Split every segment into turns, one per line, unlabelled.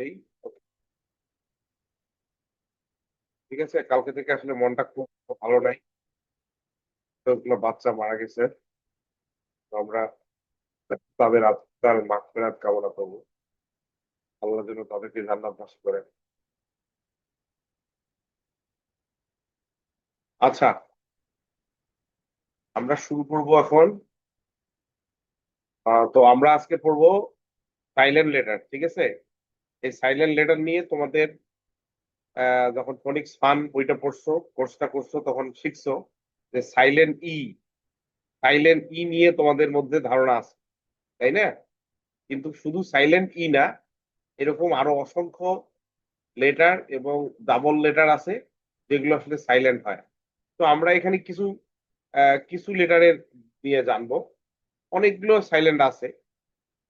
এই ঠিক আছে, কালকে থেকে আসলে মনটা খুব ভালো নাই। কতগুলো বাচ্চা মারা গেছে। তো আমরা তাদের আত্মার মাগফিরাত কামনা করবো। আল্লাহ যেন তাদেরকে জান্নাত বাস করে। আচ্ছা, আমরা শুরু করব এখন। তো আমরা আজকে পড়বো সাইলেন্ট লেটার, ঠিক আছে? এই সাইলেন্ট লেটার নিয়ে তোমাদের যখন ফোনিক্স ফান বইটা পড়ছো, কোর্সটা করছো, তখন শিখছো যে সাইলেন্ট ই নিয়ে তোমাদের মধ্যে ধারণা আছে, তাই না? কিন্তু শুধু সাইলেন্ট ই না, এরকম আরো অসংখ্য লেটার এবং ডাবল লেটার আছে যেগুলো আসলে সাইলেন্ট হয়। তো আমরা এখানে কিছু লেটারের দিয়ে জানবো। অনেকগুলো সাইলেন্ট আছে,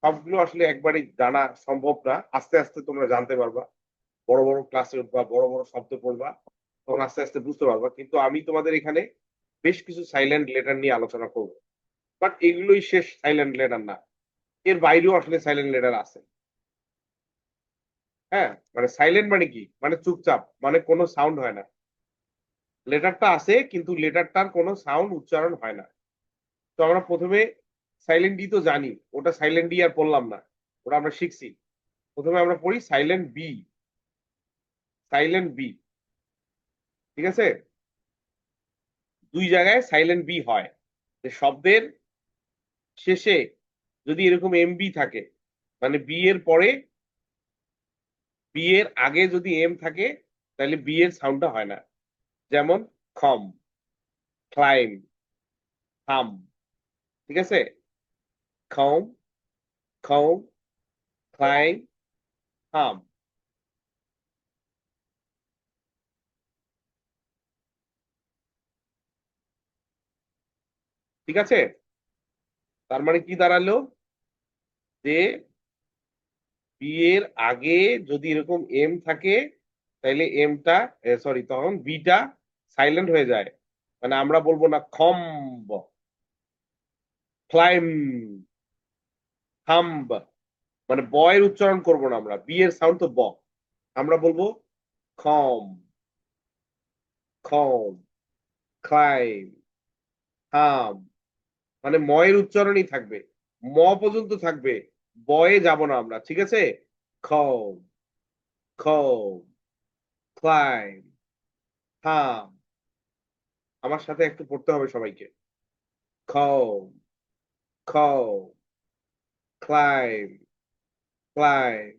সবগুলো আসলে একবারই জানা সম্ভব না। আস্তে আস্তে তোমরা জানতে পারবা, বড় বড় ক্লাসে উঠবা, বড় বড় শব্দ পড়বা, তখন আস্তে আস্তে বুঝতে পারবা। কিন্তু আমি তোমাদের এখানে বেশ কিছু সাইলেন্ট লেটার নিয়ে আলোচনা করব। বাট এগুলোই শেষ সাইলেন্ট লেটার না, এর বাইরেও আসলে সাইলেন্ট লেটার আছে। হ্যাঁ, মানে সাইলেন্ট মানে কি, মানে চুপচাপ, মানে কোনো সাউন্ড হয় না। লেটারটা আছে কিন্তু লেটারটার কোনো সাউন্ড উচ্চারণ হয় না। তো আমরা প্রথমে সাইলেন্ট ডি তো জানি, ওটা সাইলেন্ট ডি আর পড়লাম না, ওটা আমরা শিখছি। প্রথমে আমরা পড়ি সাইলেন্ট বি। সাইলেন্ট বি, ঠিক আছে? দুই জায়গায় সাইলেন্ট বি হয়। যে শব্দের শেষে যদি এরকম এম বি থাকে, মানে বি এর আগে যদি এম থাকে, তাহলে বি এর সাউন্ডটা হয় না। যেমন খম, ক্লাইম, হাম, ঠিক আছে? খম, খম, ক্লাইম, হাম। ঠিক আছে, তার মানে কি দাঁড়ালো, যে বি এর আগে যদি এরকম এম থাকে, তাহলে এমটা, সরি, তখন বিটা সাইলেন্ট হয়ে যায়। মানে আমরা বলবো না খম্ব, ক্লাইম, থাম্ব, মানে বয়ের উচ্চারণ করব না আমরা, বি এর সাউন্ড তো ব। আমরা বলবো খম, খম, ক্লাইম, থাম, মানে ময়ের উচ্চারণই থাকবে, ম পর্যন্ত থাকবে, বয়ে যাব না আমরা, ঠিক আছে? খম, খম, ক্লাইম, থাম। আমার সাথে একটু পড়তে হবে সবাইকে। খম, খম, ক্লাইম, ক্লাইম,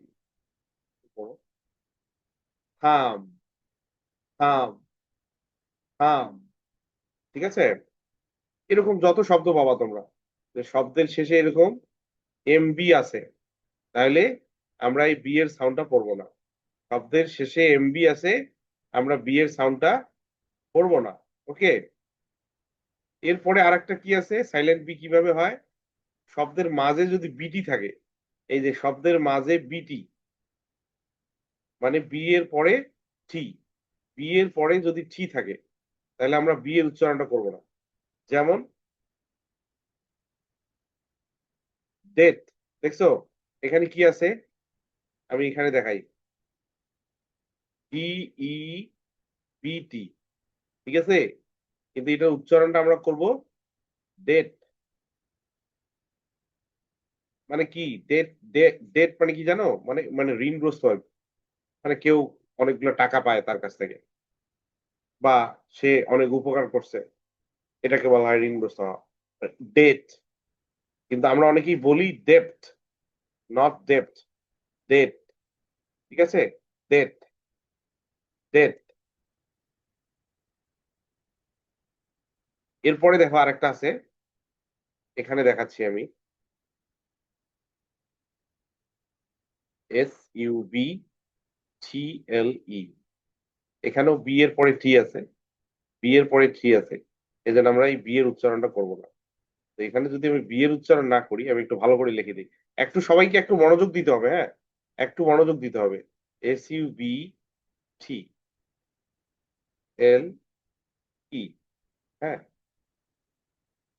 থাম, থাম, থাম। ঠিক আছে? এরকম যত শব্দ পাবা তোমরা, যে শব্দের শেষে এরকম এম বি আছে, তাহলে আমরা এই বি এর সাউন্ডটা পড়বো না। শব্দের শেষে এম বি আছে, আমরা বি এর সাউন্ডটা পড়বো না। ওকে? এরপরে আরেকটা কি আছে, সাইলেন্ট বি কিভাবে হয়? শব্দের মাঝে যদি বিটি থাকে, এই যে শব্দের মাঝে বিটি, মানে বি এর পরে টি, বি এর পরে যদি টি থাকে, তাহলে আমরা বি এর উচ্চারণটা করবো না। যেমন ডেট, দেখছো এখানে কি আছে? আমি এখানে দেখাই, ডি ই বি টি, ঠিক আছে? কিন্তু এটার উচ্চারণটা আমরা করব ডেট। মানে কি ডেট? ডেট মানে কি জানো? মানে মানে ঋণগ্রস্ত হয়, মানে কেউ অনেকগুলো টাকা পায় তার কাছ থেকে, বা সে অনেক উপকার করছে, এটাকে বলা হয় ঋণগ্রস্ত হওয়া, ডেট। কিন্তু আমরা অনেকেই বলি ডেপ্ট, নট ডেপ্ট, ডেট, ঠিক আছে? Debt, debt. এরপরে দেখো আরেকটা আছে, এখানে দেখাচ্ছি আমি, S U B T L E. এখানেও বি এর পরে টি আছে, বি এর পরে টি আছে, এই জন্য আমরা এই বি এর উচ্চারণটা করবো না। তো এখানে যদি আমি বি এর উচ্চারণ না করি, আমি একটু ভালো করে লিখে দিই। একটু সবাইকে একটু মনোযোগ দিতে হবে, হ্যাঁ, একটু মনোযোগ দিতে হবে। S U B T L ই, হ্যাঁ।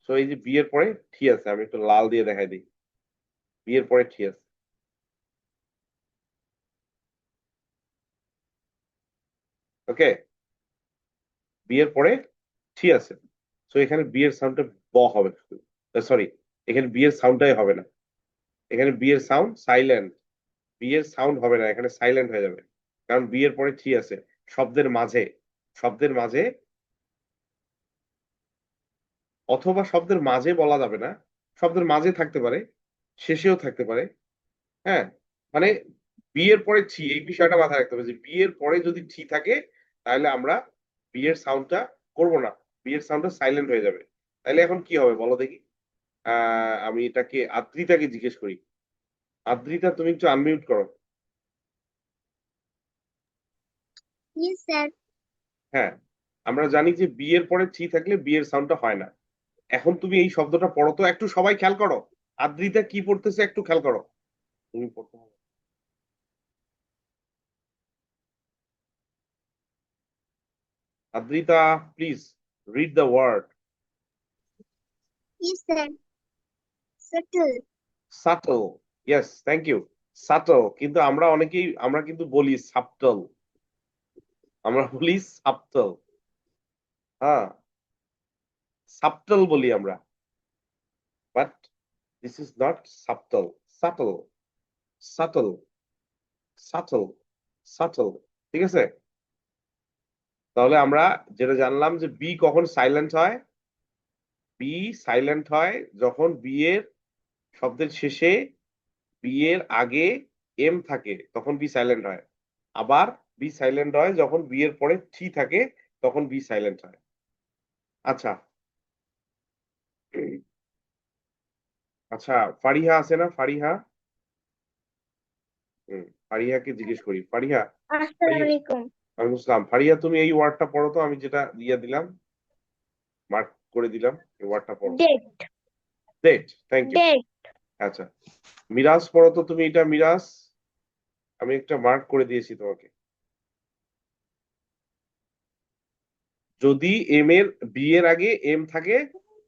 তো এই যে বি এর পরে টি আছে, আমি একটু লাল দিয়ে দেখাই দিই। বি এর পরে টি আছে, ওকে, বি এর পরে টি আছে, তো এখানে বি এর সাউন্ডটা ব হবে, সরি, এখানে বি এর সাউন্ডটাই হবে না, এখানে বি এর সাউন্ড সাইলেন্ট, বি এর সাউন্ড হবে না, এখানে সাইলেন্ট হয়ে যাবে, কারণ বি এর পরে টি আছে। শব্দের মাঝে, শব্দের মাঝে, অথবা শব্দের মাঝে বলা যাবে না, শব্দের মাঝে থাকতে পারে, শেষেও থাকতে পারে। হ্যাঁ, মানে বি এর পরে টি, এই বিষয়টা মাথায় রাখতে হবে যে বি এর পরে যদি টি থাকে তাহলে আমরা বি এর সাউন্ডটা করব না, বি এর সাউন্ডটা সাইলেন্ট হয়ে যাবে। তাহলে এখন কি হবে বলো দেখি? আমি এটাকে আদ্রিতাকে জিজ্ঞেস করি। আদ্রিতা, তুমি একটু আনমিউট করো।
Yes, sir.
হ্যাঁ, আমরা জানি যে বি এর পরে টি থাকলে বি এর সাউন্ডটা হয় না। এখন তুমি এই শব্দটা পড়ো তো, একটু সবাই খেয়াল করো, আদ্রিতা কি পড়তেছে একটু খেয়াল করো। তুমি পড়তে হবে। Adrita, please read the word.
Yes, sir. Settle.
Subtle, yes, thank you. Subtle, কিন্তু আমরা অনেকেই আমরা কিন্তু বলি সাবটল, আমরা বলি সাবটল। হ্যাঁ, সাবটল বলি আমরা, but this is not সাবটল। Subtle, subtle, subtle, subtle, ঠিক আছে? তাহলে আমরা যেটা জানলাম যে বি কখন সাইলেন্ট হয়, বি সাইলেন্ট হয় যখন বি এর শব্দের শেষে বি এর আগে এম থাকে, তখন বি সাইলেন্ট হয়। আবার বি সাইলেন্ট হয় যখন বি এর পরে টি থাকে, তখন বি সাইলেন্ট হয়। আচ্ছা, আচ্ছা, ফারিহা আছে না? ফারিহা, ফারিহাকে জিজ্ঞেস করি। Fariha,
Assalamu
Fariha,
alaikum.
ওয়ালাইকুম আসসালাম। ফারিহা, তুমি এই ওয়ার্ডটা পড়ো তো, আমি যেটা দিয়ে দিলাম, মার্ক করে দিলাম, এই ওয়ার্ডটা পড়ো।
Date.
Debt, thank you.
Date.
আচ্ছা, মিরাজ পড়ো তো তুমি এটা, মিরাজ, আমি একটা মার্ক করে দিয়েছি তোমাকে। যদি এম এর বি এর আগে এম থাকে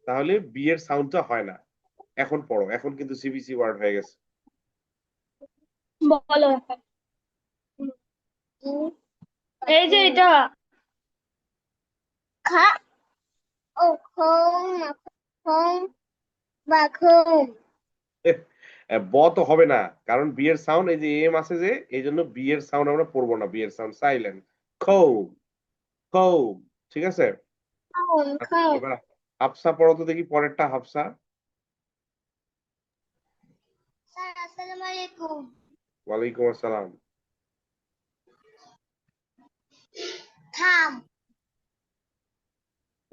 তাহলে বি এর সাউন্ডটা হয় না। এখন পড়ো, এখন কিন্তু সিবিসি ওয়ার্ড হয়ে গেছে।
বলো এই যে এটা খা ও খম খম বা খম
ব তো হবে না, কারণ বি এর সাউন্ড, এই যে এম আছে যে, এই জন্য বি এর সাউন্ড আমরা পড়বো না, বি এর সাউন্ড সাইলেন্ট। খৌ, খৌ, ঠিক আছে?
খম
আচ্ছা,
খম
এবার হাফসা পড়ো তো দেখি, পরেরটা হাফসা।
স্যার আসসালামু আলাইকুম।
ওয়ালাইকুম আসসালাম।
থাম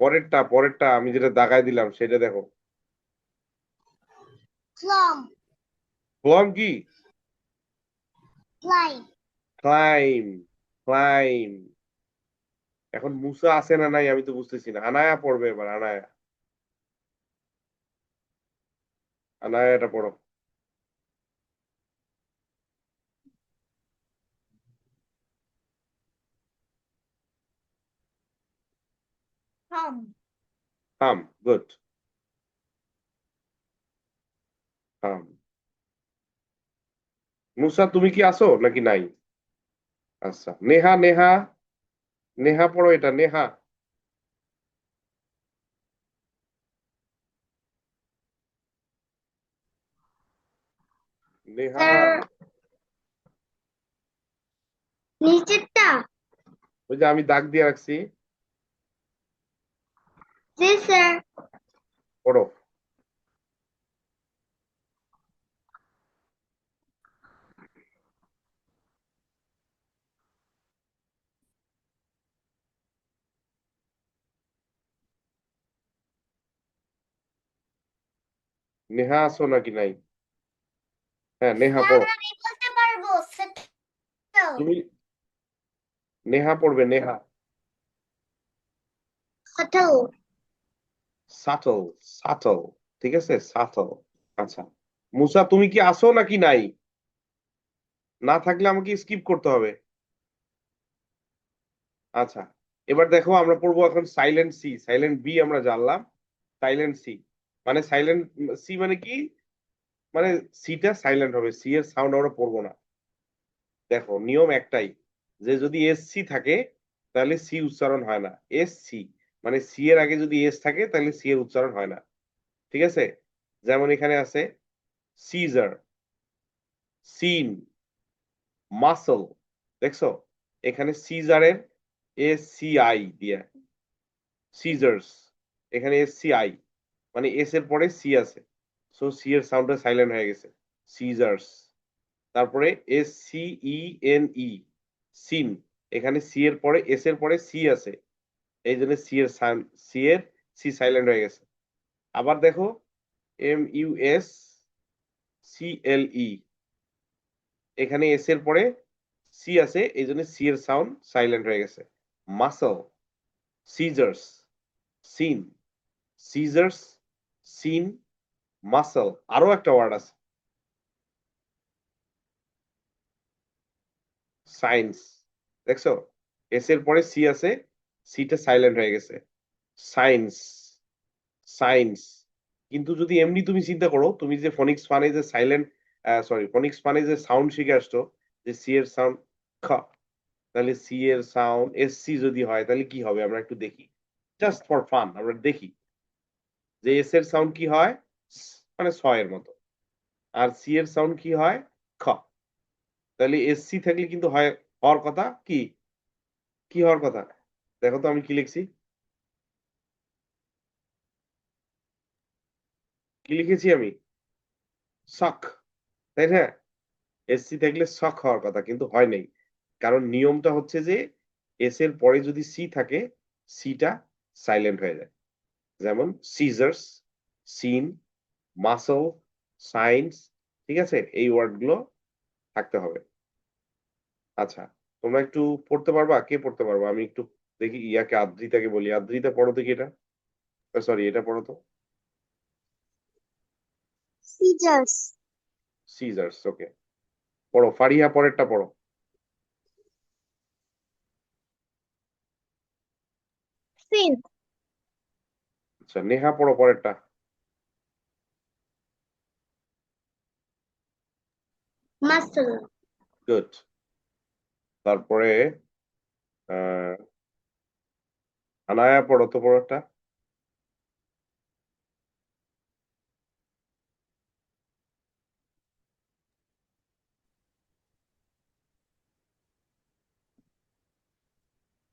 পরেরটা, পরেরটা আমি যেটা দাগায় দিলাম সেটা দেখো।
ক্লম
ক্লম কি?
Claim
claim, claim. এখন মুসা আছে না নাই আমি তো বুঝতেছি না। আনায়া পড়বে এবার, আনায়া, আনায়া এটা পড়ো।
থাম
থাম, গুড, থাম। মুসা, তুমি কি আসো নাকি নাই? আচ্ছা, নেহা, নেহা, নেহা পড়ো এটা, নেহা, নেহা।
স্যার নিচেরটা
ওই যে আমি দাগ দিয়ে রাখছি,
জি স্যার
পড়ো। নেহা আসো নাকি নাই? হ্যাঁ, নেহা
স্যার
পড়ো।
আমি বলতে পারবো সেটেল
তুমি নেহা পড়বে, নেহা।
সেটেল
সাটল, সাটল, ঠিক আছে, সাটল। আচ্ছা, মুসা, তুমি কি আসো নাকি নাই? না থাকলে আমাকে স্কিপ করতে হবে। আচ্ছা, এবার দেখো আমরা পড়বো এখন সাইলেন্ট সি, সাইলেন্ট বি আমরা জানলাম, সাইলেন্ট সি মানে, সাইলেন্ট সি মানে কি? মানে সিটা সাইলেন্ট হবে, সি এর সাউন্ড আমরা পড়বো না। দেখো নিয়ম একটাই, যে যদি এস সি থাকে তাহলে সি উচ্চারণ হয় না। এস সি মানে সি এর আগে যদি এস থাকে তাহলে সি এর উচ্চারণ হয় না। ঠিক আছে? যেমন এখানে আছে সিজার, সিন, মাসল। দেখছো? এখানে সিজারের এস সি আই দিয়ে সিজার্স, এখানে এস সি আই মানে এস এর পরে সি আছে, সো সি এর সাউন্ডটা সাইলেন্ট হয়ে গেছে, সিজার্স। তারপরে S C E N E, scene, এখানে সি এর পরে এস এর পরে সি আছে, এই জন্য সি এর সি সাইলেন্ট হয়ে গেছে। আবার দেখো M U S C L E, এখানে এস এর পরে সি আছে, এই জন্য সি এর সাউন্ড সাইলেন্ট হয়ে গেছে। Muscle, scissors, scene, scissors, scene, muscle. আরো একটা ওয়ার্ড আছে সায়েন্স। দেখছো? এস এর পরে সি আছে, সিটা সাইলেন্ট হয়ে গেছে, সায়েন্স, সায়েন্স। কিন্তু যদি এমনি তুমি চিন্তা করো, তুমি যে ফনিক্স ফানে যে সাইলেন্ট, সরি ফনিক্স ফানে যে সাউন্ড শিখে আসছো, যে সি এর সাউন্ড খ, তাহলে সি এর সাউন্ড এস সি যদি হয় তাহলে কি হবে আমরা একটু দেখি, জাস্ট ফর ফান আমরা দেখি যে এস এর সাউন্ড কি হয়, মানে ছ এর মতো, আর সি এর সাউন্ড কি হয়, খ। তাহলে এস সি থাকলে কিন্তু হয়, হওয়ার কথা কি, কি হওয়ার কথা, দেখো তো আমি কি লিখছি, কি লিখেছি আমি, শখ, তাই না? এসসি থাকলে শখ হওয়ার কথা কিন্তু হয় নাই, কারণ নিয়মটা হচ্ছে যে এস এর পরে যদি সি থাকে, সিটা সাইলেন্ট হয়ে যায়। যেমন সিজার্স, সিন, মাসল, সাইন্স। ঠিক আছে? এই ওয়ার্ড গুলো থাকতে হবে। আচ্ছা, তোমরা একটু পড়তে পারবা, কে পড়তে পারবা? আমি একটু দেখি ইয়াকে, আদ্রিতাকে বলি, আদ্রিতা পড়ো দেখি এটা, সরি এটা পড়ো তো।
সিজার্স,
সিজার্স, ওকে। পড়ো ফারিহা, পরেরটা পড়ো।
সিন,
আচ্ছা নেহা পড়ো পরেরটা।
Muscle,
good. তারপরে আহ আনায়া পড়ো তো পরেরটা।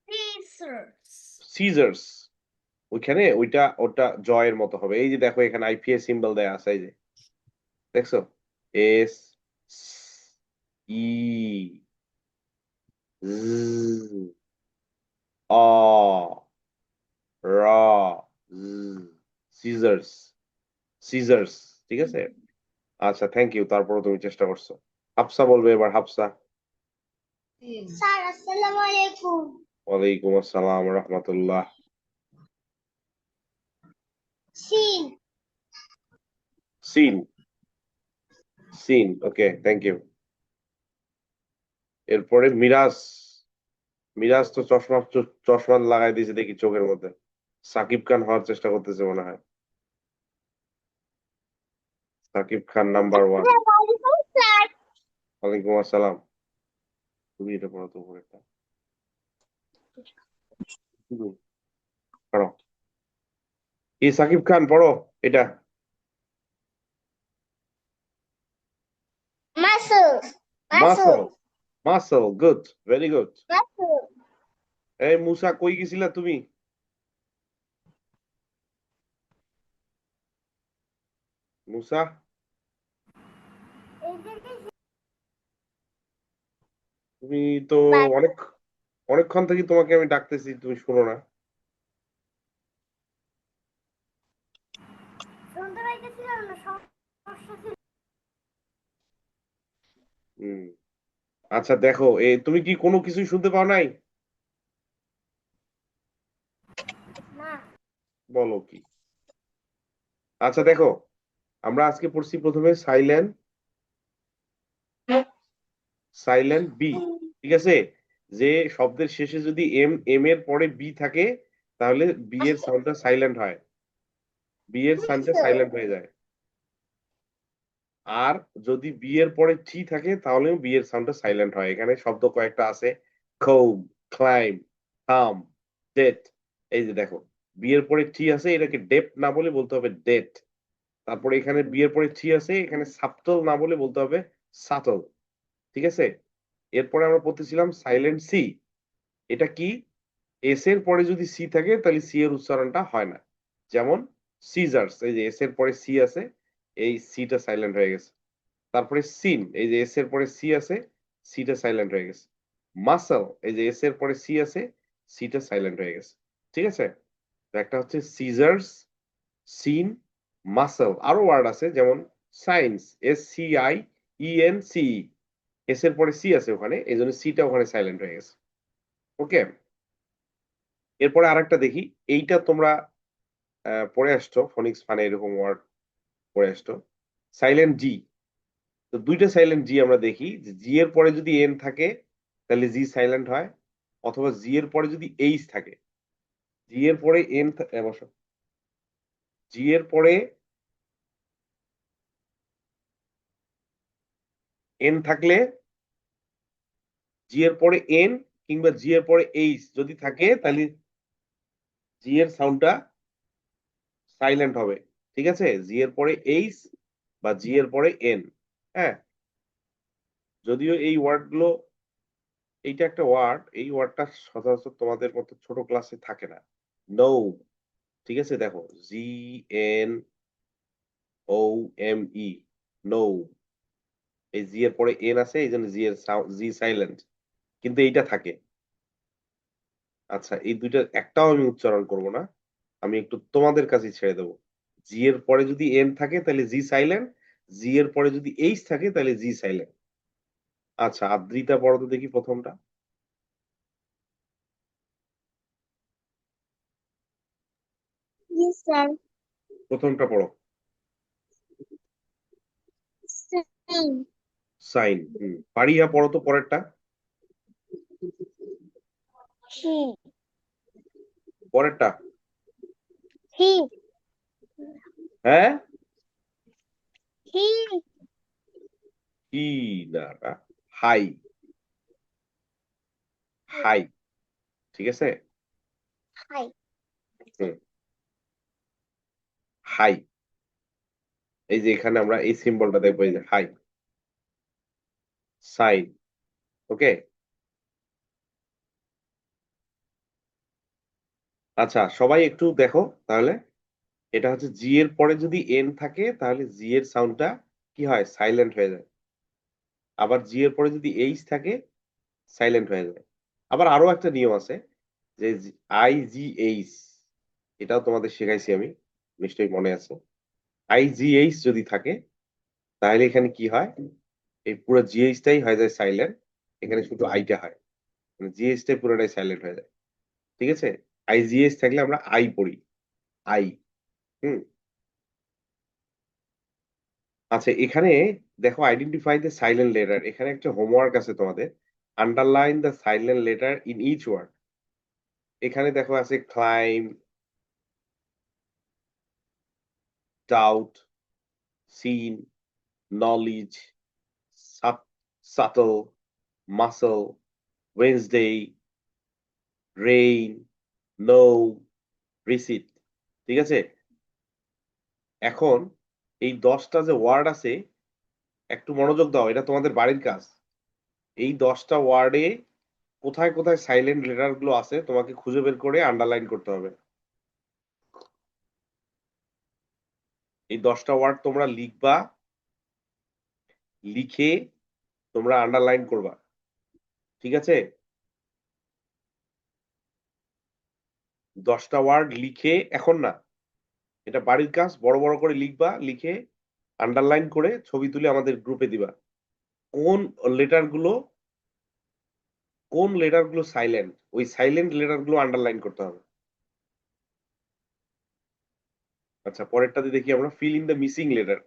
সিজার্স,
সিজার্স, ওইখানে ওইটা ওটা জয়ের মতো হবে। এই যে দেখো এখানে আইপিএস সিম্বল দেয়া আছে, এই যে দেখছো, এস ই অ র, সিজার্স, সিজার্স। ঠিক আছে? আচ্ছা থ্যাংক ইউ, তারপরে তুমি চেষ্টা করছো। হাফসা বলবে এবার, হাফসা।
স্যার আসসালামু আলাইকুম।
ওয়ালাইকুম আসসালাম রহমতুল্লাহ।
সিন,
সিন, সিন, ওকে থ্যাংক ইউ। এরপরে মিরাজ, মিরাজ তো চশমা চশমা লাগাই দিয়েছে দেখি চোখের মধ্যে, সাকিব খান হওয়ার চেষ্টা করতেছে মনে হয়। Shakib Khan number one.
আসসালামু আলাইকুম স্যার।
ওয়ালাইকুম আসসালাম। তুমি এটা পড়ো তো উপরে একটা, পড়ো, এই সাকিব খান পড়ো এটা।
Muscle, muscle,
muscle, muscle, good, very good.
Muscle.
এই মুসা কই গেছিলা তুমি? মুসা, তুমি তো অনেক, অনেকক্ষণ থেকে তোমাকে আমি ডাকতেছি, তুমি শোনো না।
শুনতে পাইতেছিলাম না, সমস্যা ছিল।
হুম, আচ্ছা দেখো, তুমি কি কোনো কিছুই শুনতে পাও নাই?
না,
বলো কি? আচ্ছা দেখো, আমরা আজকে পড়ছি প্রথমে সাইলেন্ট, সাইলেন্ট বি। ঠিক আছে? যে শব্দের শেষে যদি এম, এম এর পরে বি থাকে, তাহলে বি এর সাউন্ডটা সাইলেন্ট হয়, বি এর সাউন্ডটা সাইলেন্ট হয়ে যায়। আর যদি বি এর পরে টি থাকে তাহলেও বি এর সাউন্ডটা সাইলেন্ট হয়। এখানে শব্দ কয়েকটা আছে, কৌম, ক্লাইম, থাম, ডেট। এই যে দেখো, বি এর পরে টি আছে, এটাকে ডেপ না বলে বলতে হবে ডেট। তারপরে এখানে বি এর পরে টি আছে, এখানে সাবটল না বলে বলতে হবে সাটল। ঠিক আছে? এরপরে আমরা পড়তেছিলাম সাইলেন্ট সি। এটা কি? এস এর পরে যদি সি থাকে তাহলে সি এর উচ্চারণটা হয় না। যেমন সিজার্স, এই যে এস এর পরে সি আছে, এই সিটা সাইলেন্ট হয়ে গেছে। তারপরে সিন, এই যে এস এর পরে সি আছে, সিটা সাইলেন্ট হয়ে গেছে। মাসল, এই যে এস এর পরে সি আছে, সিটা সাইলেন্ট হয়ে গেছে। ঠিক আছে? তো একটা হচ্ছে সিজার্স, সিন, মাসল। আরো ওয়ার্ড আছে যেমন সাইন্স, SCIENCE, এস এর পরে সি আছে ওখানে, এই জন্য সিটা ওখানে সাইলেন্ট হয়ে গেছে। ওকে, এরপরে আরেকটা দেখি। এইটা তোমরা পড়ে আসছো ফনিক্স ফানে, এরকম ওয়ার্ড পড়ে আসছো। সাইলেন্ট জি। তো দুইটা সাইলেন্ট জি আমরা দেখি, যে জি এর পরে যদি এন থাকে তাহলে জি সাইলেন্ট হয়, অথবা জি এর পরে যদি এইচ থাকে। জি এর পরে এন, বসো, জি এর পরে এন থাকলে, জি এর পরে এন কিংবা জি এর পরে এইচ যদি থাকে তাহলে জি এর সাউন্ডটা সাইলেন্ট হবে। ঠিক আছে? জি এর পরে এইচ বা জি এর পরে এন। হ্যাঁ, যদিও এই ওয়ার্ড গুলো, এইটা একটা ওয়ার্ড, এই ওয়ার্ডটা সচরাচর তোমাদের মতো ছোট ক্লাসে থাকে না। নো। ঠিক আছে? দেখো, GNOME, নো। এই জি এর পরে এন আছে, এই জন্য জি এর জি সাইলেন্ট, কিন্তু এইটা থাকে। আচ্ছা, এই দুইটার একটাও আমি উচ্চারণ করব না, আমি একটু তোমাদের কাছে ছেড়ে দেবো। জি এর পরে যদি এন থাকে তাহলে জি সাইলেন্ট, জি এর পরে যদি এইচ থাকে তাহলে জি সাইলেন্ট। আচ্ছা, আদ্রিতা পড়ো তো দেখি প্রথমটা।
Yes, sir.
প্রথমটা পড়ো।
Sing.
সাইন। পারিয়া পড়ো তো পরেরটা।
He.
পরেরটা।
He.
হ্যাঁ,
He.
কি, না না, হাই, হাই। ঠিক আছে?
Hi.
হুম, হাই। এই যে এখানে আমরা এই সিম্বলটা দেখবো, এই যে হাই, সাইন। ওকে। আচ্ছা, সবাই একটু দেখো তাহলে। এটা হচ্ছে জি এর পরে যদি এন থাকে তাহলে জি এর সাউন্ডটা কি হয়? সাইলেন্ট হয়ে যায়। আবার জি এর পরে যদি এইচ থাকে সাইলেন্ট হয়ে যায়। আবার আরো একটা নিয়ম আছে, যে IGH, এটাও তোমাদের শেখাইছি আমি, নিশ্চয়ই মনে আছে। IGH যদি থাকে তাহলে এখানে কি হয়? এই পুরো জিএইচ টাই হয়ে যায় সাইলেন্ট, এখানে শুধু আইটা হয়, মানে জিএইচ টাই পুরোটাই সাইলেন্ট হয়ে যায়। ঠিক আছে? IGH থাকলে আমরা আই পড়ি, আই। হুম। আচ্ছা, এখানে দেখো, আইডেন্টিফাই দ্য সাইলেন্ট লেটার, এখানে একটা হোমওয়ার্ক আছে তোমাদের। Underline the silent letter in each word. এখানে দেখো আছে climb, doubt, scene, knowledge, subtle, muscle, Wednesday, reign, know, receipt. ঠিক আছে? এখন এই 10টা যে ওয়ার্ড আছে, একটু মনোযোগ দাও, এটা তোমাদের বাড়ির কাজ। এই 10টা ওয়ার্ডে কোথায় কোথায় সাইলেন্ট লেটার গুলো আছে তোমাকে খুঁজে বের করে আন্ডারলাইন করতে হবে। এই 10টা ওয়ার্ড তোমরা লিখবা, লিখে তোমরা আন্ডারলাইন করবা। ঠিক আছে? 10টা ওয়ার্ড লিখে, এখন না, এটা বাড়ির কাজ, বড় বড় করে লিখবা, লিখে আন্ডারলাইন করে ছবি তুলে আমাদের গ্রুপে দিবা। কোন লেটার গুলো, কোন লেটার গুলো সাইলেন্ট, ওই সাইলেন্ট লেটার গুলো আন্ডারলাইন করতে হবে। আচ্ছা, পরেরটাতে দেখি আমরা, fill in the missing letter,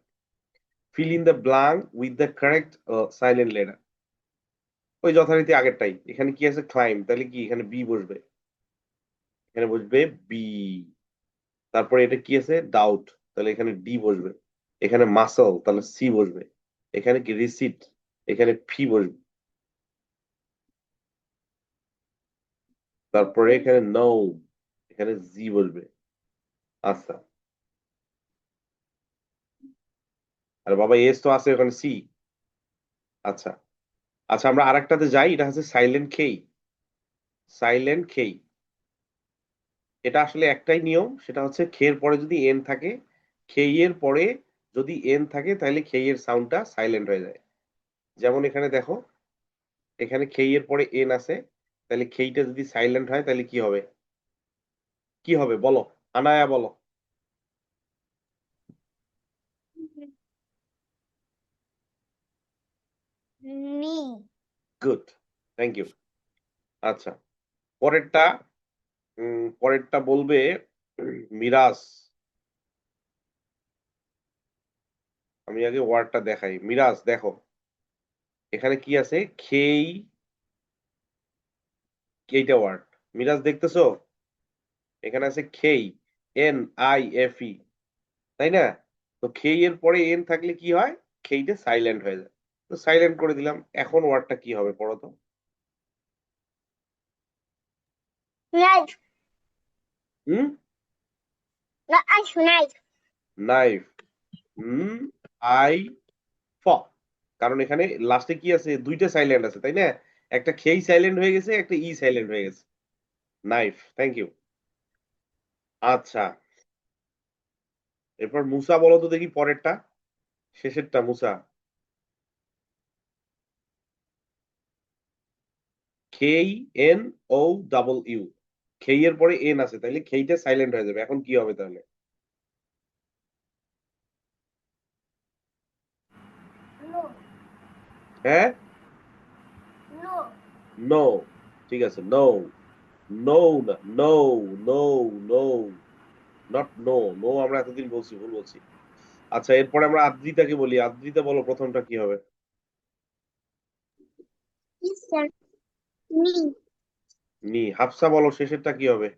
fill in the blank with the correct silent letter. ওই যথারীতি আগেরটাই। এখানে কি আছে? ক্লাইম, তাহলে কি এখানে বি বসবে, এখানে বসবে বি। তারপরে এটা কি আছে? ডাউট, তাহলে এখানে ডি বসবে। এখানে মাসল, তাহলে সি বসবে। এখানে কি? রিসিট, এখানে ফি বসবে। তারপরে এখানে নো, এখানে জি বলবে। আচ্ছা, আর বাবা এস তো আছে ওখানে সি। আচ্ছা, আচ্ছা আমরা আরেকটাতে যাই, এটা হচ্ছে সাইলেন্ট খেই। সাইলেন্ট খেই, এটা আসলে একটাই নিয়ম, সেটা হচ্ছে খের পরে যদি এন থাকে, খেই এর পরে যদি এন থাকে তাহলে খেই এর সাউন্ডটা সাইলেন্ট হয়ে যায়। যেমন এখানে দেখো, এখানে খেই এর পরে এন আছে, তাহলে খেইটা যদি সাইলেন্ট হয় তাহলে কি হবে? কি হবে বলো, আনায়া বলো।
নি।
Good, thank you. আচ্ছা, পরেরটা পরেরটা বলবে মিরাজ। আমি আগে ওয়ার্ডটা দেখাই। মিরাজ দেখো, এখানে কি আছে? খেই, এইটা ওয়ার্ড। মিরাজ দেখতেছো? এখানে আছে খেই, এন আই এফ ই, তাই না? তো খেই এর পরে এন থাকলে কি হয়? খেইটা সাইলেন্ট হয়ে যায়। তো সাইলেন্ট করে দিলাম। এখন ওয়ার্ডটা কি হবে পড়ো তো?
Knife.
Hmm,
knife.
Knife. Hmm, I ফ, কারণ এখানে লাস্টে কি আছে? দুইটা সাইলেন্ট আছে, তাই না? একটা খেই সাইলেন্ট হয়ে গেছে, একটা ই সাইলেন্ট হয়ে গেছে। Knife, thank you. আচ্ছা, এরপর মুসা বলো তো দেখি পরেরটা, শেষেরটা Musa. K N O double U, K এর পরে এন আছে, তাইলে খেইটা সাইলেন্ট হয়ে যাবে। এখন কি হবে তাহলে?
নো।
হ্যাঁ,
নো।
নো, ঠিক আছে, নো। নো না, know, know, know, not know. Know আমরা এতদিন বলছি, ভুল বলছি। আচ্ছা, এরপরে আমরা আদ্রিতাকে বলি। আদ্রিতা বলো প্রথমটা কি হবে?
ইস স্যার। নি।
নি। হাফসা বলো শেষেরটা কি হবে?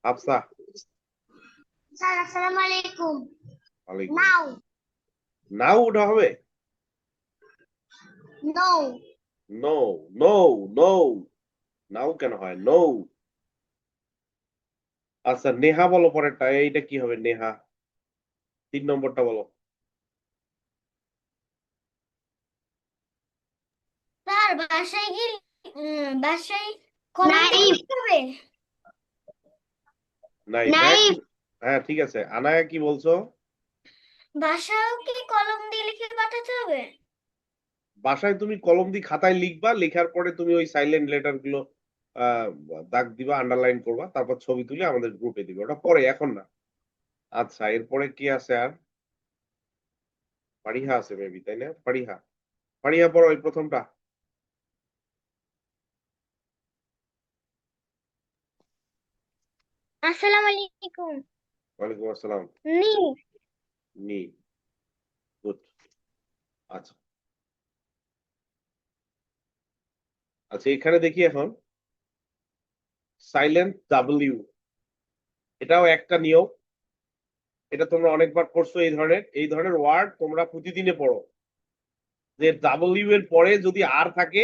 হাফসা।
স্যার আসসালামু আলাইকুম।
ওয়ালাইকুম
নাও।
আসসালাম। নাও ওটা হবে?
নো।
নো, নো, নো, নাও কেন হয়? নো। আচ্ছা, নেহা বলো পরেরটা, এইটা কি হবে? নেহা, 3 নম্বরটা বলো।
স্যার বাসায় গেলে বাসায় কলম দিয়ে
নাইফ।
লিখতে হবে।
নাইফ, হ্যাঁ
নাইফ।
হ্যাঁ ঠিক আছে। আনায়া কি বলছো?
বাসায়ও কি কলম দিয়ে লিখে পাঠাতে হবে?
বাসায় তুমি কলম দিয়ে খাতায় লিখবা, লেখার পরে তুমি ওই সাইলেন্ট লেটার গুলো আহ দাগ দিবা, আন্ডারলাইন করবা, তারপর ছবি তুলে আমাদের গ্রুপে দিবে। ওটা পরে, এখন না। আচ্ছা, এরপরে কি আছে আর? ফারিহা আছে মেবি, তাই না? ফারিহা, ফারিহা পড়ো ওই প্রথমটা।
আসসালামু আলাইকুম।
ওয়ালাইকুম আসসালাম।
নি।
নি, গুড। আচ্ছা, আচ্ছা এখানে দেখি এখন সাইলেন্ট ডাব্লিউ, এটাও একটা নিয়ম। এটা তোমরা অনেকবার পড়ছো, এই ধরনের ওয়ার্ড তোমরা প্রতিদিনে পড়ো, যে ডাব্লিউ এর পরে যদি আর থাকে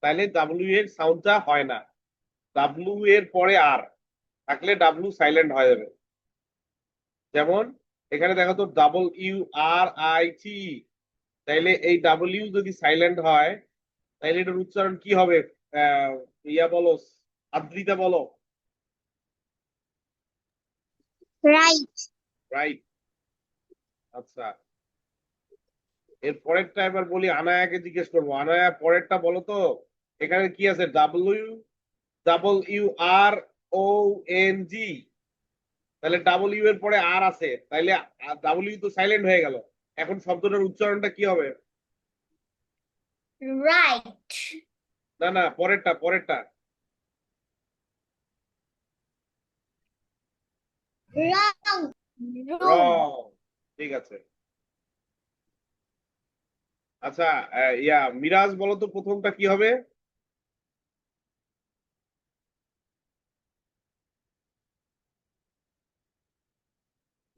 তাহলে ডাব্লিউ এর সাউন্ডটা হয় না। ডাব্লিউ এর পরে আর থাকলে ডাব্লিউ সাইলেন্ট হয়ে যাবে। যেমন এখানে দেখো তো, double U R I T, তাইলে এই ডাব্লিউ যদি সাইলেন্ট হয় তাহলে এটার উচ্চারণ কি হবে? আহ, ইয়া বলো, আদ্রিতা বলো।
রাইট।
রাইট। আচ্ছা, এর পরেরটা এবার বলি, আনায়াকে জিজ্ঞেস করবো। আনায়া পরেরটা বলো তো, এখানে কি আছে? W, double U R O N G, তাহলে ডাব্লিউ এর পরে আর আছে, তাইলে ডাব্লিউ তো সাইলেন্ট হয়ে গেল। এখন শব্দটার উচ্চারণটা কি হবে?
রাইট।
না না, পরেরটা, পরেরটা।
রং। রুম।
রং, ঠিক আছে। আচ্ছা, ইয়া মিরাজ বলো তো প্রথমটা কি হবে?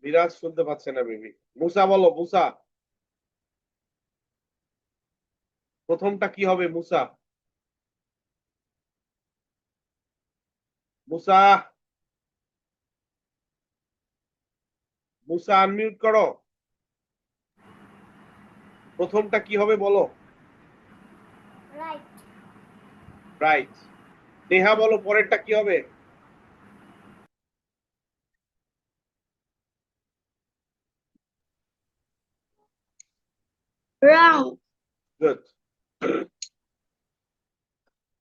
মিরাজ শুনতে পাচ্ছে না বেবি। মুসা বলো, মুসা প্রথমটা কি হবে? মুসা। মুসা, মুসা আনমিউট করো। প্রথমটা কি হবে বলো?
রাইট।
রাইট। নেহা বলো পরেরটা কি হবে?
রং।
গুড।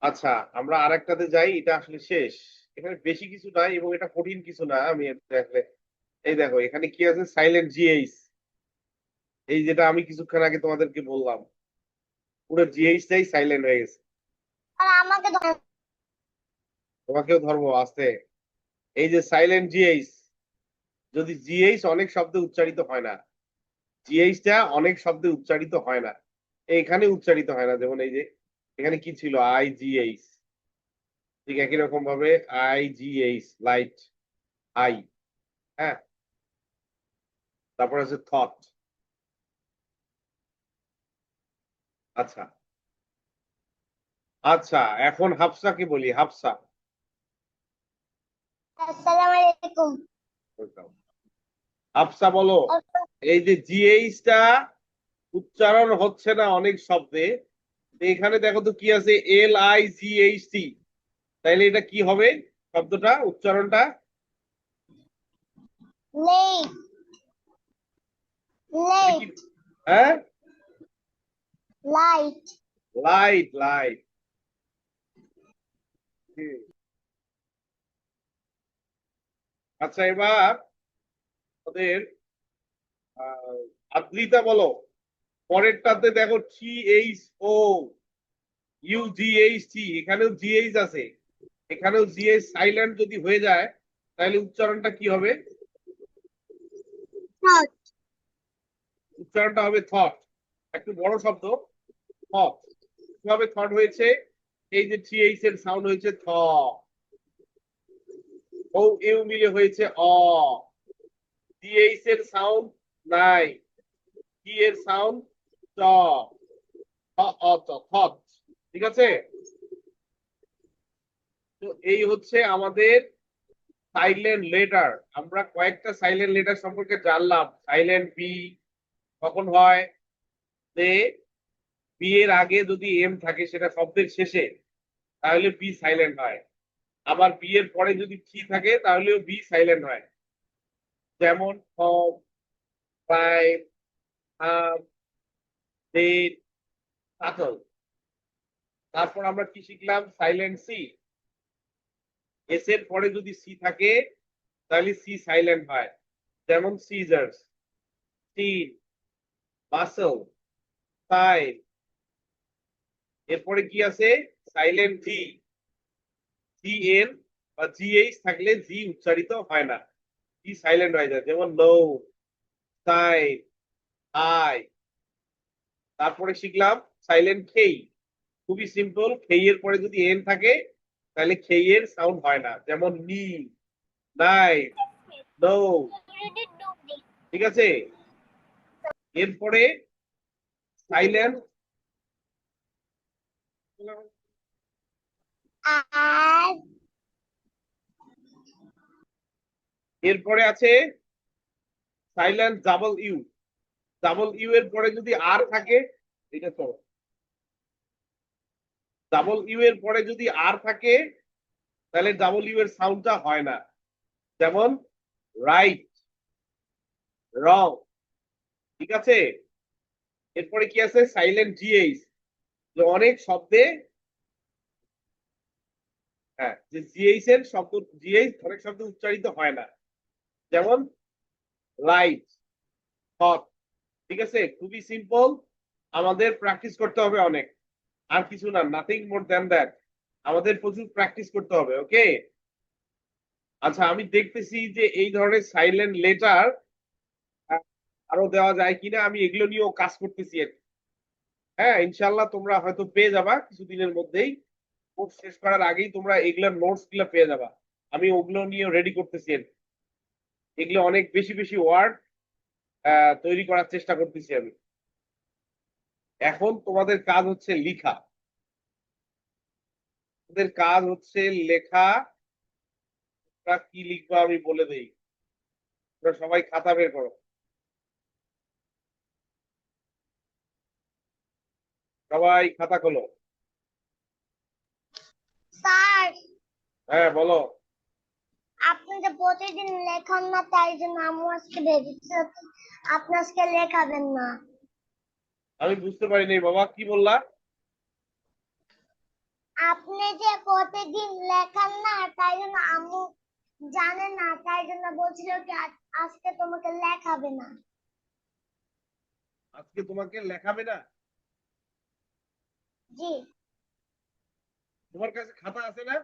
আচ্ছা, আমরা আরেকটাতে যাই, এটা আসলে শেষ। এখানে বেশি কিছু নাই এবং এটা কঠিন কিছু না। আমি দেখলে এই দেখো এখানে কি আছে, সাইলেন্ট জিএইচ। এই যেটা আমি কিছুক্ষণ আগে তোমাদেরকে বললাম, পুরো জিএইচটাই সাইলেন্ট হয়ে গেছে।
আর আমাকে
তোমাকেও ধরবো আস্তে। এই যে সাইলেন্ট জিএইচ, যদি জিএইচ অনেক শব্দে উচ্চারিত হয় না, জিএইচটা অনেক শব্দে উচ্চারিত হয় না, এখানে উচ্চারিত হয় না। যেমন এই যে এখানে কি ছিল, আইজিএইচ। ঠিক একই রকম ভাবে আইজিএইচ, লাইট, আই। হ্যাঁ, তারপর আছে থট। আচ্ছা, আচ্ছা, এখন হাফসাকে বলি। হাফসা,
আসসালামু আলাইকুম।
হাফসা বলো। এই যে জিএইচটা উচ্চারণ হচ্ছে না অনেক শব্দে, তো এখানে দেখো তো কি আছে, LIGHT। তাইলে এটা কি হবে শব্দটা, উচ্চারণটা?
লেট।
এটা কি?
লেট।
হ্যাঁ,
লাইট।
Light, light. আচ্ছা, এবার ওদের আদ্রিতা বলো। পরেরটাতে দেখো THOUGHT, এখানেও জিএইচ আছে, এখানেও জিএইচ সাইলেন্ট যদি হয়ে যায় তাহলে উচ্চারণটা কি হবে?
থট।
উচ্চারণটা হবে থট। একটু বড় শব্দ, থট। কিভাবে থট হয়েছে? এই যে TH এর সাউন্ড হয়েছে থ, ও ইউ মিলে হয়েছে অ। TH এর সাউন্ড নাই, টি এর সাউন্ড ট, থট। ঠিক আছে? তো এই হচ্ছে আমাদের সাইলেন্ট লেটার। আমরা কয়েকটা সাইলেন্ট লেটার সম্পর্কে জানলাম। সাইলেন্ট বি কখন হয়, যে বি এর আগে যদি এম থাকে সেটা শব্দের শেষে, তাহলে বি সাইলেন্ট হয়। আবার বি এর পরে যদি টি থাকে তাহলেও বি সাইলেন্ট হয়। যেমন ফর্ম, ফাইভ, হাম, ডেট, কাটল। তারপর আমরা কি শিখলাম, সাইলেন্ট সি। এস এর পরে যদি সি থাকে তাহলে সি সাইলেন্ট হয়। যেমন সিজার্স, স্টিল, মাসল, ফাইল। এরপরে কি আছে, সাইলেন্ট জি। জি এর বা জিএইচ থাকলে জি উচ্চারিত হয় না, জি সাইলেন্ট হয়ে যায়। যেমন নো, সাইন, আই। তারপরে শিখলাম সাইলেন্ট খেই। খুবই সিম্পল, খেই এর পরে যদি এন থাকে তাহলে খেই এর সাউন্ড হয় না। যেমন নি, নাই, নো। ঠিক আছে? এরপরে সাইলেন্ট,
আর
এরপরে আছে silent double you. Double you এর পরে যদি আর থাকে, এটা তো ডাবল ইউ এর পরে যদি আর থাকে তাহলে ডাবল ইউ এর সাউন্ডটা হয় না। যেমন রাইট, রং। ঠিক আছে? এরপরে কি আছে, সাইলেন্ট জিএইচ। যে অনেক শব্দে, হ্যাঁ, যে জিএইচ এর শব্দ, জিএইচ অনেক শব্দ উচ্চারিত হয় না। যেমন লাইট, থট। ঠিক আছে? খুবই সিম্পল, আমাদের প্র্যাকটিস করতে হবে অনেক, আর কিছু না, নাথিং মোর দ্যান দ্যাট। আমাদের প্রচুর প্র্যাকটিস করতে হবে। ওকে? আচ্ছা, আমি দেখতেছি যে এই ধরনের সাইলেন্ট লেটার আরো দেওয়া যায় কিনা, আমি এগুলো নিয়েও কাজ করতেছি আর কি। হ্যাঁ, ইনশাল্লাহ তোমরা হয়তো পেয়ে যাবা কিছুদিনের মধ্যেই। কোর্স শেষ করার আগেই তোমরা এগুলোর নোটস গুলো পেয়ে যাবা। আমি ওগুলো নিয়ে রেডি করতেছি আর কি। এগুলো অনেক বেশি বেশি ওয়ার্ড তৈরি করার চেষ্টা করতেছি আমি। এখন তোমাদের কাজ হচ্ছে লিখা। তোমাদের কাজ হচ্ছে লেখা তোমরা কি লিখবা আমি বলে দেই। তোমরা সবাই খাতা বের করো। সবাই খাতা খোলো।
স্যার,
হ্যাঁ বলো।
আপনি যে প্রতিদিন লেখান না, তাই জন্য আম্মু আজকে ভেবেছিল কি আপনি আজকে লেখাবেন না।
আমি বুঝতে পারিনি বাবা, কি বললা?
আপনি যে প্রতিদিন লেখান না, তাই জন্য আম্মু জানে না, তাই জন্য বলছিল কি আজকে তোমাকে লেখাবে না।
আজকে তোমাকে লেখাবে না?
জি।
তোমার কাছে খাতা আছে না?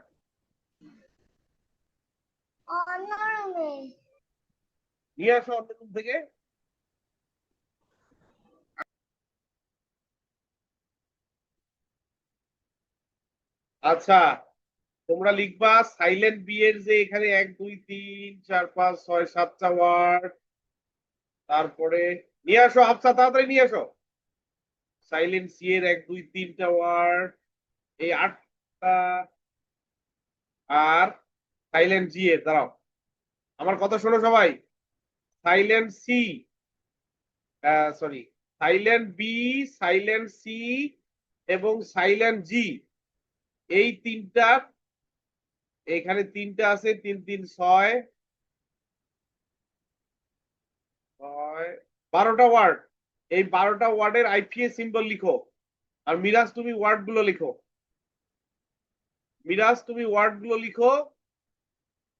অন্য রুমে।
নিয়ে আসো অন্য রুম থেকে। আচ্ছা, তোমরা লিখবা সাইলেন্ট বি এর যে এখানে 1 2 3 4 5 6 7টা ওয়ার্ড। তারপরে নিয়ে আসো হাফসা, তাড়াতাড়ি নিয়ে আসো। সাইলেন্ট সি এর 1 2 3টা ওয়ার্ড, এই 8টা। আর সাইলেন্ট জি এর, দাঁড়াও, আমার কথা শোনো সবাই। Silent C, sorry, silent B, silent C এবং সাইলেন্ট জি, এই তিনটা। এখানে তিনটা আছে, 3 3 6 6 12টা ওয়ার্ড। এই 12টা ওয়ার্ডের আইপিএস সিম্বল লিখো। আর মিরাজ তুমি ওয়ার্ড গুলো লিখো। মিরাজ তুমি ওয়ার্ড গুলো লিখো।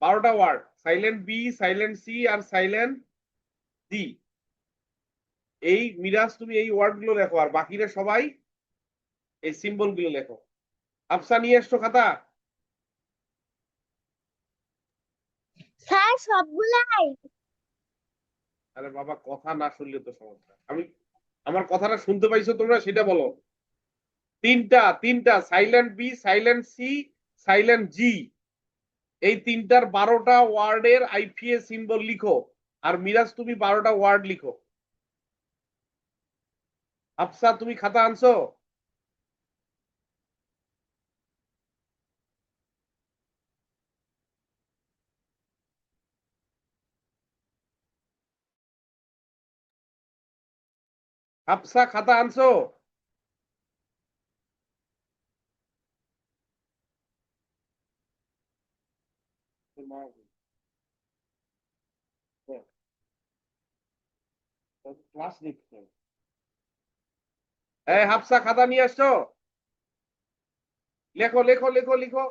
12টা word, silent B, silent C আর সাইলেন্ট ডি। এই মিরাজ তুমি এই ওয়ার্ড গুলো লেখো, আর বাকিরা সবাই এই সিম্বল গুলো লেখো। আফসা নিয়ে এসছো খাতা?
স্যার, সবগুলাই।
আরে বাবা, কথা না শুনলে তো সমস্যা। আমার কথাটা শুনতে পাইছো তোমরা, সেটা বলো। তিনটা তিনটা, silent B, silent C, silent G, এই তিনটার 12টা ওয়ার্ডের আইপিএস সিম্বল লিখো। আর মিরাজ তুমি 12টা ওয়ার্ড লিখো। আফসা তুমি খাতা আনছো? আফসা খাতা আনছো? ক্লাস নিচ্ছে। হ্যাঁ হাফসা, খাতা নিয়ে আসছো? লেখো লেখো লেখো লিখো।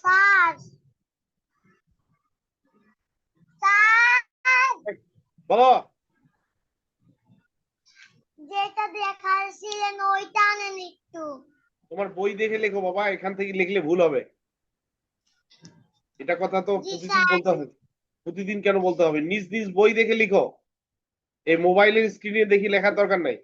স্যার, স্যার,
বলো।
যেটা দেখাচ্ছিলেন ওইটা আনেন একটু।
তোমার বই দেখে লেখো বাবা, এখান থেকে লিখলে ভুল হবে। এটা কথা তো
জি
প্রতিদিন
স্যার।
বলতে হবে। প্রতিদিন কেন বলতে হবে? নিজ নিজ বই দেখে লিখো। এই মোবাইলের স্ক্রিনে দেখি লেখার দরকার নাই।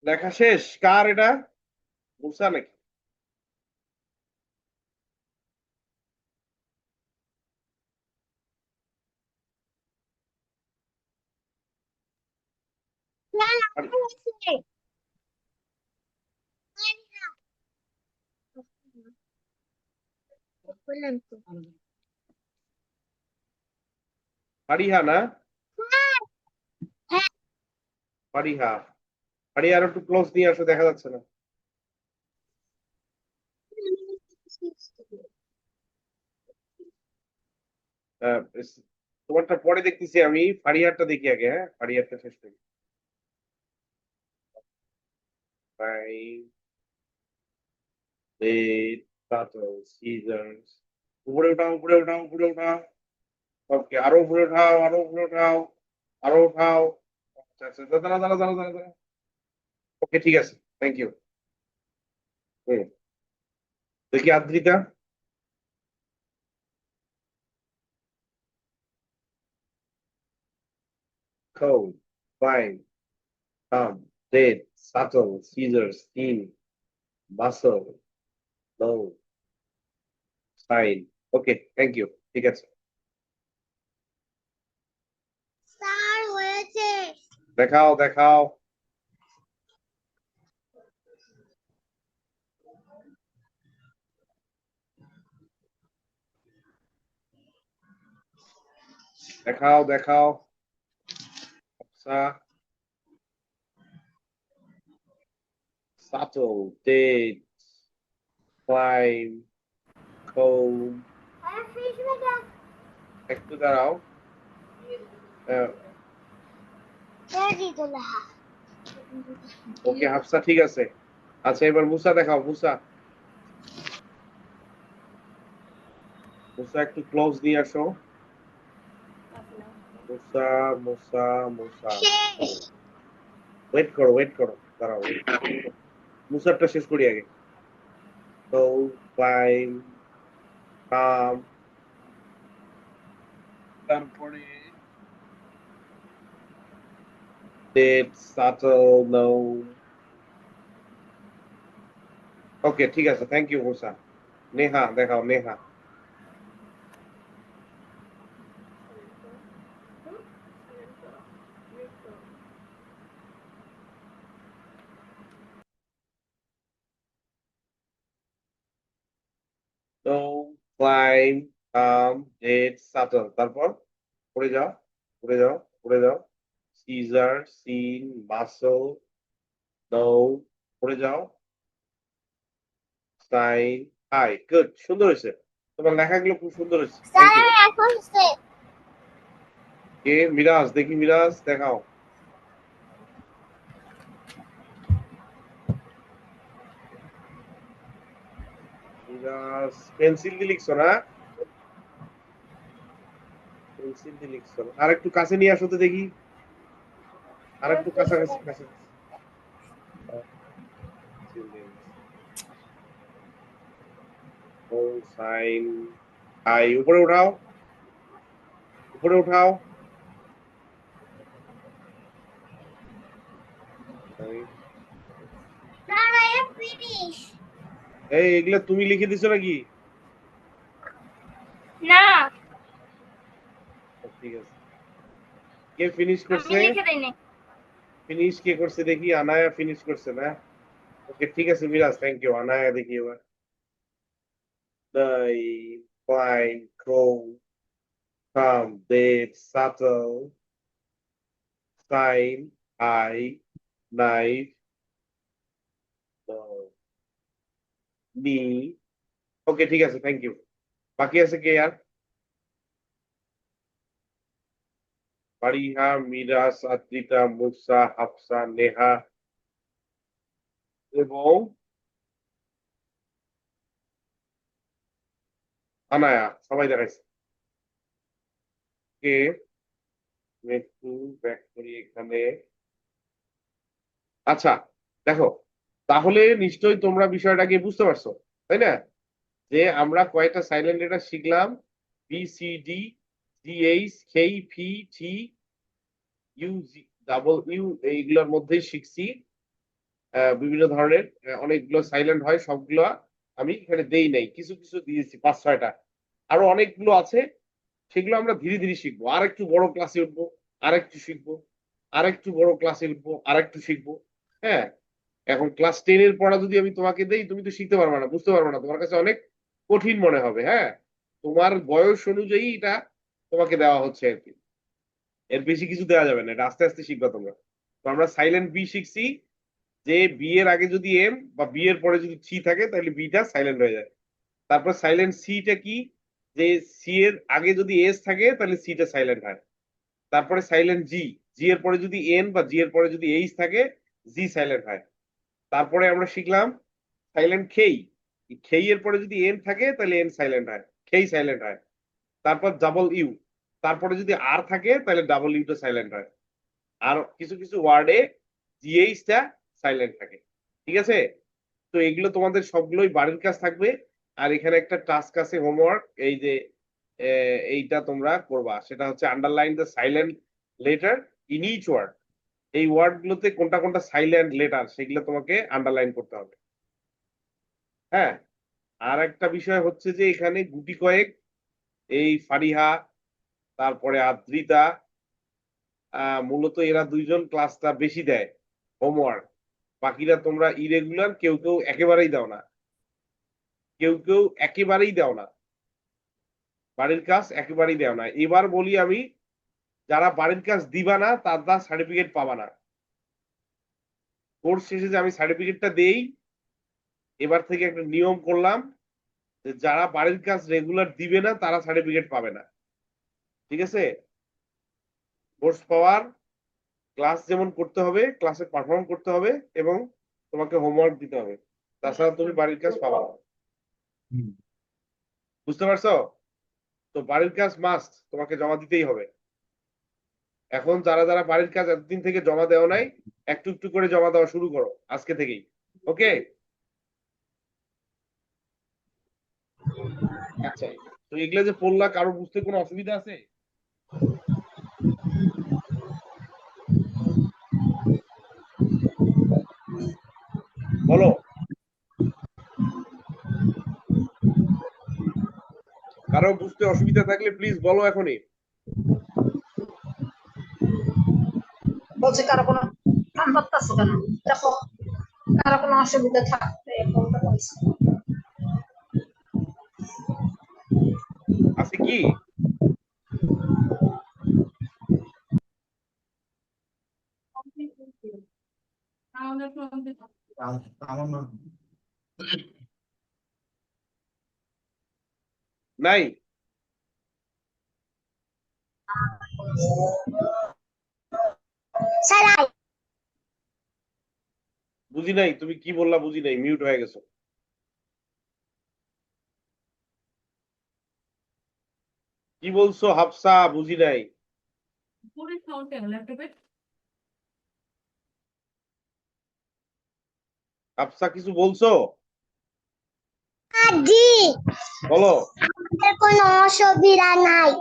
লেখা শেষ? কার এটা? মুসা নাকি? ফারি- ফারিহা না? ফারিহা। ফারিহা আর একটু ক্লোজ নিয়ে আসো, দেখা যাচ্ছে না। আহ, তোমারটা পরে দেখতেছি আমি, ফারিহারটা দেখি আগে। হ্যাঁ, ফারিহারটা শেষ করি। Five, eight, paddle, scissors. উপরে উঠাও, উপরে উঠাও, উপরে উঠাও। ওকে, আরো উপরে উঠাও, আরো উপরে উঠাও, আরো উঠাও। আচ্ছা আচ্ছা, দাঁড়া দাঁড়া দাঁড়া দাঁড়া দাঁড়া। ওকে, ঠিক আছে, থ্যাংক ইউ। হুম, দেখি Adrita. Cold, fine, thumb, dead, subtle, scissors, thin, muscle, low, side. Okay, thank you, ঠিক আছে।
স্যার হয়েছে।
দেখাও দেখাও। দেখাও দেখাও। আচ্ছা, subtle, dead, climb, comb। একটু দাঁড়াও। ওকে হাফসা, ঠিক আছে। আচ্ছা, এবার মুসা দেখাও, মুসা। মুসা একটু ক্লোজ নিয়ে আসো। মুসা, মুসা, মুসা। ওয়েট করো, ওয়েট করো, দাঁড়াও, ওয়েট করো। মুসারটা শেষ করি আগে। তো ক্লাইম, কাম, তারপরে ডেট, সাটল, নো। ওকে, ঠিক আছে, থ্যাংক ইউ মুসা। নেহা দেখাও, নেহা। তো ক্লাইম, কাম, ডেট, সাটল, তারপর পড়ে যাও, পড়ে যাও, পড়ে যাও। সিজার, সিন, মাসল, নো, পড়ে যাও। সাইন, হাই, গুড, সুন্দর হয়েছে। তোমার লেখাগুলো খুব সুন্দর হয়েছে,
স্যার
থ্যাংক ইউ।
আমি এখন
কে? মিরাজ, দেখি মিরাজ দেখাও। মিরাজ পেন্সিল দিয়ে লিখছো না? পেন্সিল দিয়ে লিখছো না? আর একটু কাছে নিয়ে আসো তো দেখি। আর একটু কাছাকাছি, কাছাকাছি। ও সাইন, হাই, উপরে উঠাও, উপরে উঠাও।
Sir I am finish.
এই, এগুলা তুমি লিখে দিছো নাকি?
না,
ঠিক আছে। কে ফিনিশ
আমি
করছে?
লিখে দেইনি।
ফিনিশ কে করছে দেখি? আনায়া ফিনিশ করছে না? ওকে, ঠিক আছে মিরাজ, থ্যাংক ইউ। আনায়া দেখি এবার। They climb, crawl, come, date, subtle, sign, high, knife, নি। ওকে, ঠিক আছে, থ্যাংক ইউ। বাকি আছে কে আর? ফারিহা, মিরাজ, আদ্রিতা, মুসা, হাফসা, নেহা এবং আনায়া, সবাই দেখাইছে। কে? আমি একটু ব্যাক করি এখানে। আচ্ছা, দেখো, তাহলে নিশ্চয়ই তোমরা বিষয়টাকে বুঝতে পারছো, তাই না? যে আমরা কয়টা সাইলেন্ট লেটার শিখলাম, B C D G H K P T U G double U, এইগুলোর মধ্যেই শিখছি। বিভিন্ন ধরনের অনেকগুলো সাইলেন্ট হয়, সবগুলো আমি এখানে দেই নাই, কিছু কিছু দিয়েছি 5-6টা। আরো অনেকগুলো আছে, সেগুলো আমরা ধীরে ধীরে শিখবো। আর একটু বড় ক্লাসে উঠবো, আর একটু শিখবো, আর একটু বড় ক্লাসে উঠবো, আর একটু শিখবো। হ্যাঁ, এখন ক্লাস 10 এর পড়া যদি আমি তোমাকে দেই, তুমি তো শিখতে পারবে না, বুঝতে পারবে না, তোমার কাছে অনেক কঠিন মনে হবে। হ্যাঁ, তোমার বয়স অনুযায়ী এটা তোমাকে দেওয়া হচ্ছে আর কি, এর বেশি কিছু দেওয়া যাবে না, এটা আস্তে আস্তে শিখবা তোমরা। তো আমরা সাইলেন্ট বি শিখছি, যে বি এর আগে যদি এম বা বি এর পরে যদি সি থাকে তাহলে বিটা সাইলেন্ট হয়ে যায়। তারপর সাইলেন্ট সিটা কি, যে সি এর আগে যদি এস থাকে তাহলে সিটা সাইলেন্ট হয়। তারপরে সাইলেন্ট জি, জি এর পরে যদি এন বা জি এর পরে যদি এইচ থাকে, জি সাইলেন্ট হয়। তারপরে আমরা শিখলাম সাইলেন্ট খেই, খেই এর পরে যদি এন থাকে তাহলে এন সাইলেন্ট হয়, খেই সাইলেন্ট হয়। তারপর ডাবল ইউ, তারপরে যদি আর থাকে তাহলে ডাবল ইউটা সাইলেন্ট হয়। আর কিছু কিছু ওয়ার্ডে জিএইচটা সাইলেন্ট থাকে। ঠিক আছে, তো এগুলো তোমাদের সবগুলোই বাড়ির কাজ থাকবে। আর এখানে একটা টাস্ক আছে, হোমওয়ার্ক, এই যে এইটা তোমরা করবা, সেটা হচ্ছে underline the silent letter in each word. এই ওয়ার্ড গুলোতে কোনটা কোনটা সাইলেন্ট লেটার সেগুলো তোমাকে আন্ডারলাইন করতে হবে। হ্যাঁ, আর একটা বিষয় হচ্ছে যে এখানে গুটি কয়েক, এই ফারিহা, তারপরে আদ্রিতা, মূলত এরা দুইজন ক্লাসটা বেশি দেয় হোমওয়ার্ক। বাকিরা তোমরা ইরেগুলার, কেউ কেউ একেবারেই দাও না, কেউ কেউ একেবারেই দাও না, বাড়ির কাজ একেবারেই দেও না। এবার বলি আমি, যারা বাড়ির কাজ দিবা না তারা সার্টিফিকেট পাবা না। কোর্স শেষে যে আমি সার্টিফিকেটটা দেই, এবার থেকে একটা নিয়ম করলাম যে যারা বাড়ির কাজ রেগুলার দিবে না তারা সার্টিফিকেট পাবে না। ঠিক আছে, কোর্স পাওয়ার, ক্লাস যেমন করতে হবে, ক্লাসে পারফর্ম করতে হবে, এবং তোমাকে হোমওয়ার্ক দিতে হবে, তাছাড়া তুমি বাড়ির কাজ পাবা না। বুঝতে পারছো? তো বাড়ির কাজ মাস্ট, তোমাকে জমা দিতেই হবে। এখন যারা যারা বাড়ির কাজ এতদিন থেকে জমা দেওয়া নাই, একটু একটু করে জমা দেওয়া শুরু করো আজকে থেকেই। ওকে, আচ্ছা। তো এগুলা যে পড়লা, কারো বুঝতে কোনো অসুবিধা আছে? বলো, কারো বুঝতে অসুবিধা থাকলে প্লিজ বলো এখনই।
বলছে কারো কোনো কান পাততাছো কেন? দেখো, কারো কোনো অসুবিধা থাকলে বলতে বলছে।
আছে কি? নাই?
স্যার
বুঝি নাই, তুমি কি বললা বুঝি নাই, মিউট হয়ে গেছো। কি বলছো হাফসা, বুঝি নাই। হাফসা কিছু বলছো?
জি,
বলো।
আমাদের কোনো অসুবিধা নাই।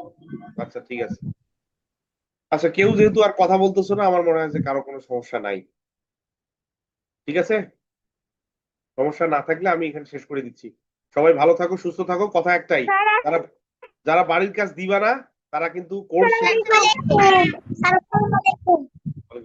আচ্ছা ঠিক আছে। আচ্ছা, কেউ যেহেতু আর কথা বলতেছো না, আমার মনে হয় যে কারো কোনো সমস্যা নাই। ঠিক আছে, সমস্যা না থাকলে আমি এখানে শেষ করে দিচ্ছি। সবাই ভালো থাকো, সুস্থ থাকো, কথা একটাই,
স্যার
যারা যারা বাড়ির কাজ দিবা না তারা কিন্তু কোর্স শেষে
আসসালামু আলাইকুম। স্যার আসসালামু আলাইকুম।